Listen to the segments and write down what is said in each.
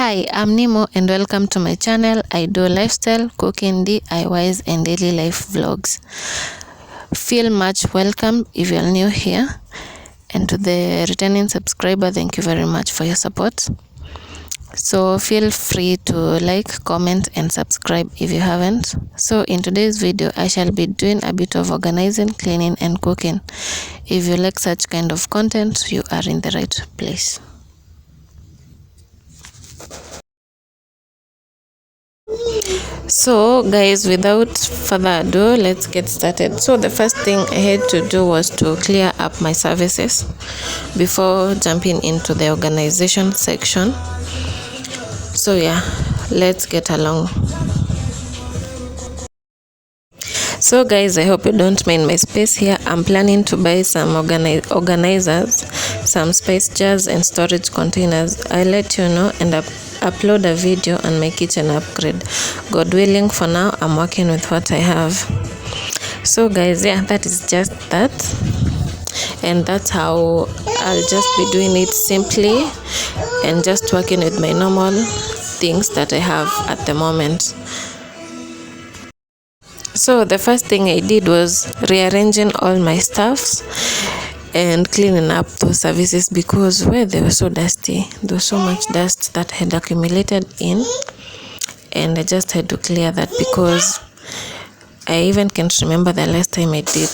Hi, I'm Nemo and welcome to my channel. I do lifestyle, cooking, DIYs and daily life vlogs. Feel much welcome if you're new here, and to the returning subscriber, thank you very much for your support. So feel free to like, comment and subscribe if you haven't. So in today's video, I shall be doing a bit of organizing, cleaning and cooking. If you like such kind of content, you are in the right place. So guys, without further ado, let's get started. So the first thing I had to do was to clear up my services before jumping into the organization section. So yeah, let's get along. So guys, I hope you don't mind my space here. I'm planning to buy some organizers, some spice jars and storage containers. I'll let you know and upload a video on my kitchen upgrade. God willing, for now I'm working with what I have. So guys, yeah, that is just that, and that's how I'll just be doing it simply and just working with my normal things that I have at the moment. So the first thing I did was rearranging all my stuffs and cleaning up those services because they were so dusty. There was so much dust that had accumulated in, and I just had to clear that because I even can't remember the last time I did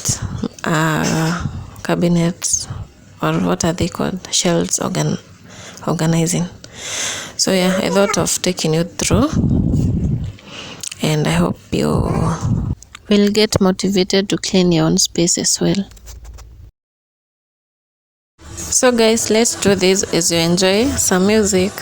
cabinets, or what are they called, shelves organizing. So yeah, I thought of taking you through, and I hope you will get motivated to clean your own space as well. So guys, let's do this as you enjoy some music.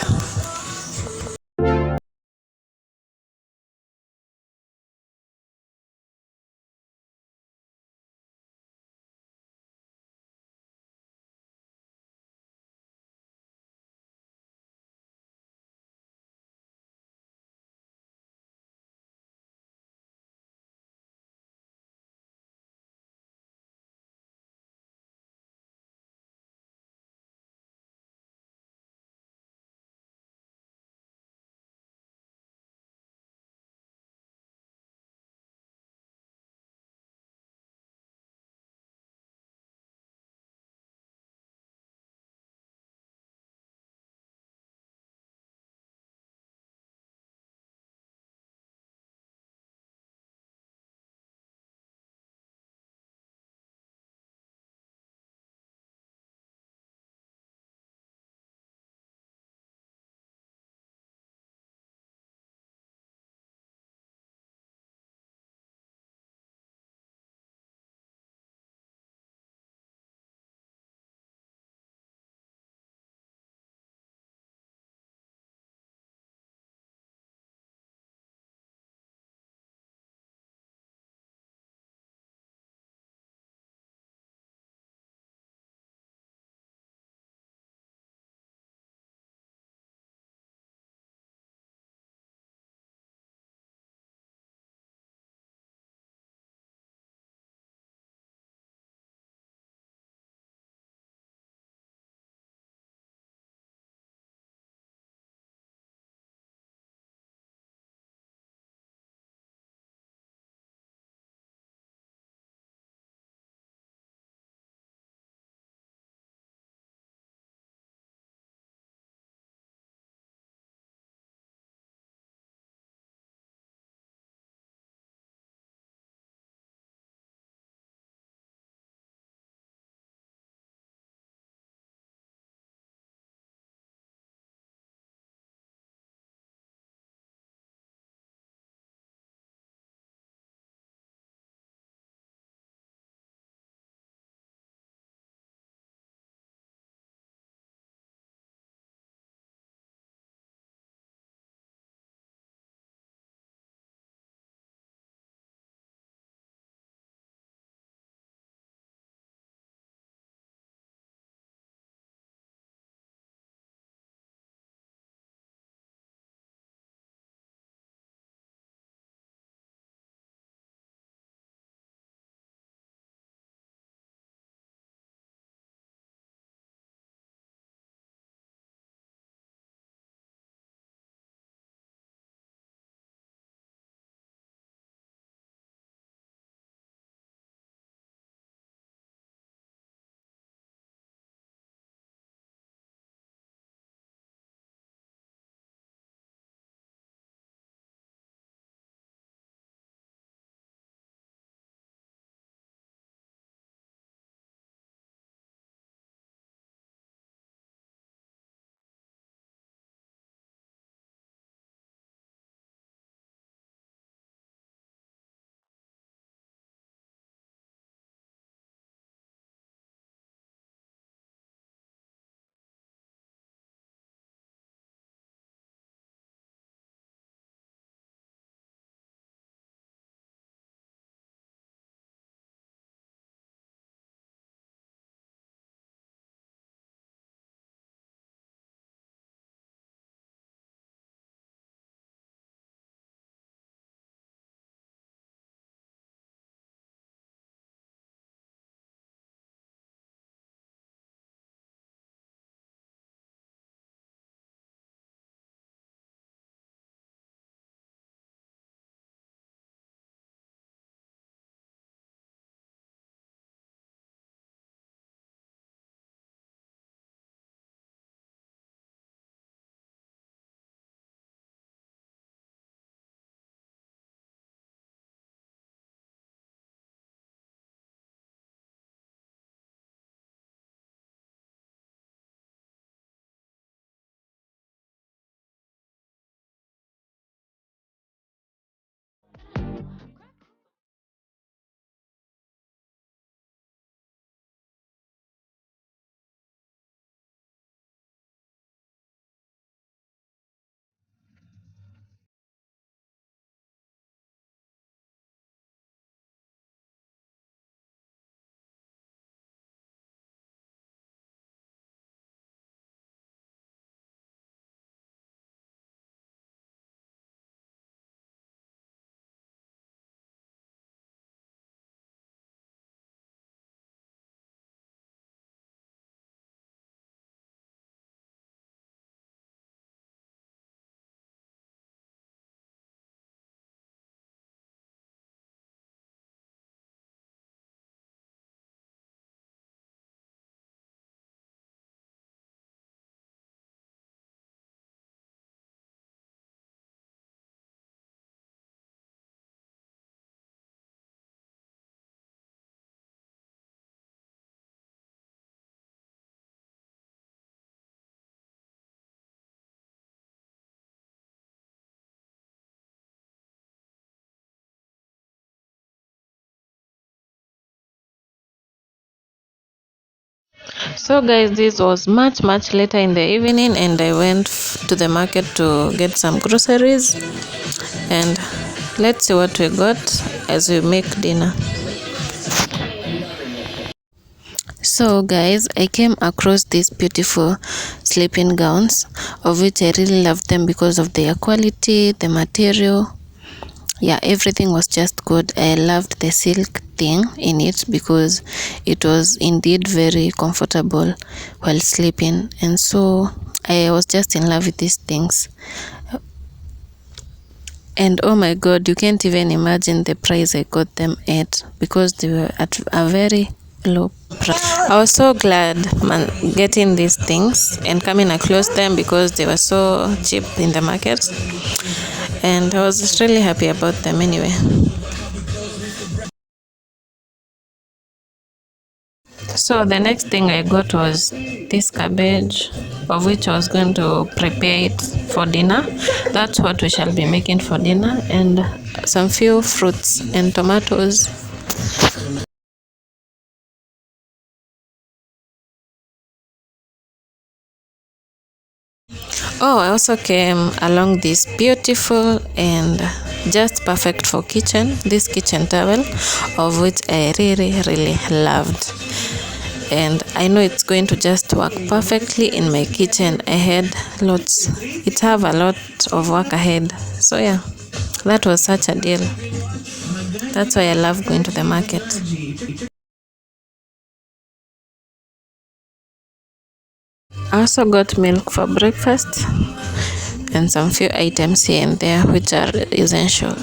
So guys, this was much later in the evening, and I went to the market to get some groceries, and let's see what we got as we make dinner. So guys, I came across these beautiful sleeping gowns, of which I really love them because of their quality, the material. Yeah, everything was just good. I loved the silk thing in it because it was indeed very comfortable while sleeping, and so I was just in love with these things. And oh my god, you can't even imagine the price I got them at, because they were at a very low price. I was so glad getting these things and coming across them because they were so cheap in the market, and I was just really happy about them anyway. So the next thing I got was this cabbage, of which I was going to prepare it for dinner. That's what we shall be making for dinner, and some few fruits and tomatoes. Oh, I also came along this beautiful and just perfect for kitchen, this kitchen towel, of which I really loved. And I know it's going to just work perfectly in my kitchen. It have a lot of work ahead. So yeah, that was such a deal. That's why I love going to the market. I also got milk for breakfast and some few items here and there which are essential.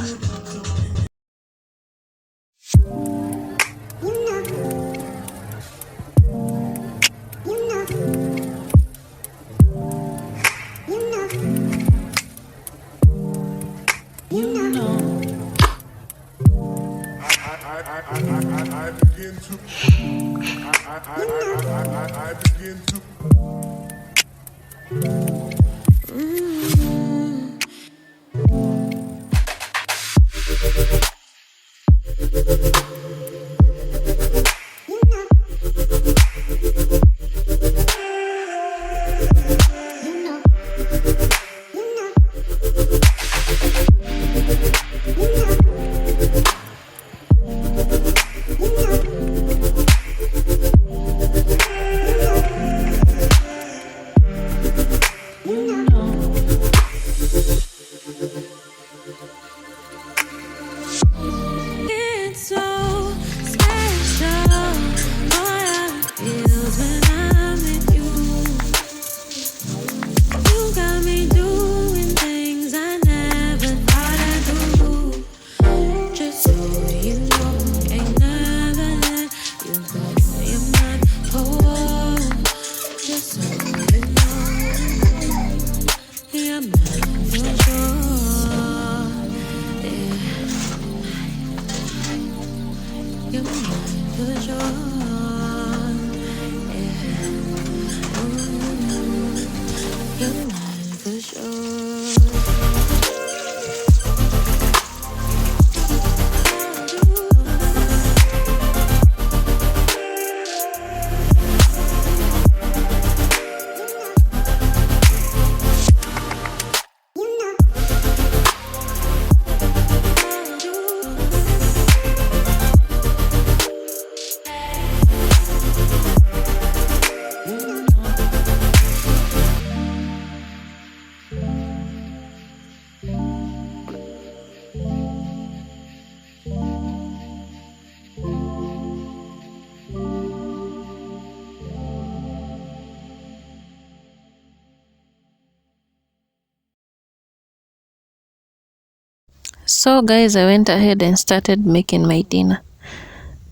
So guys, I went ahead and started making my dinner,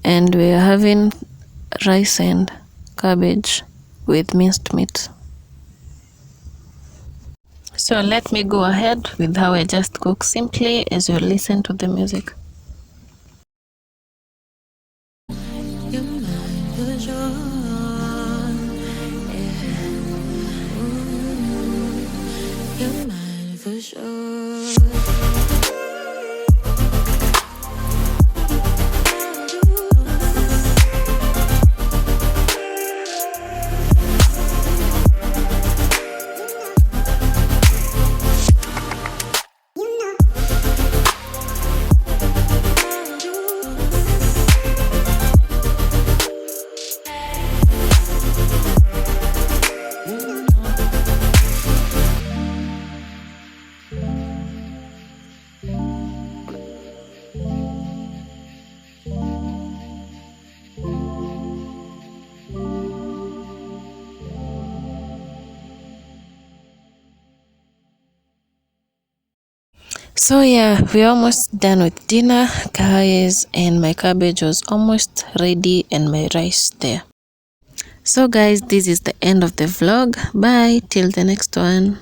and we are having rice and cabbage with minced meat. So let me go ahead with how I just cook simply as you listen to the music. So yeah, we're almost done with dinner, guys, and my cabbage was almost ready and my rice there. So guys, this is the end of the vlog. Bye till the next one.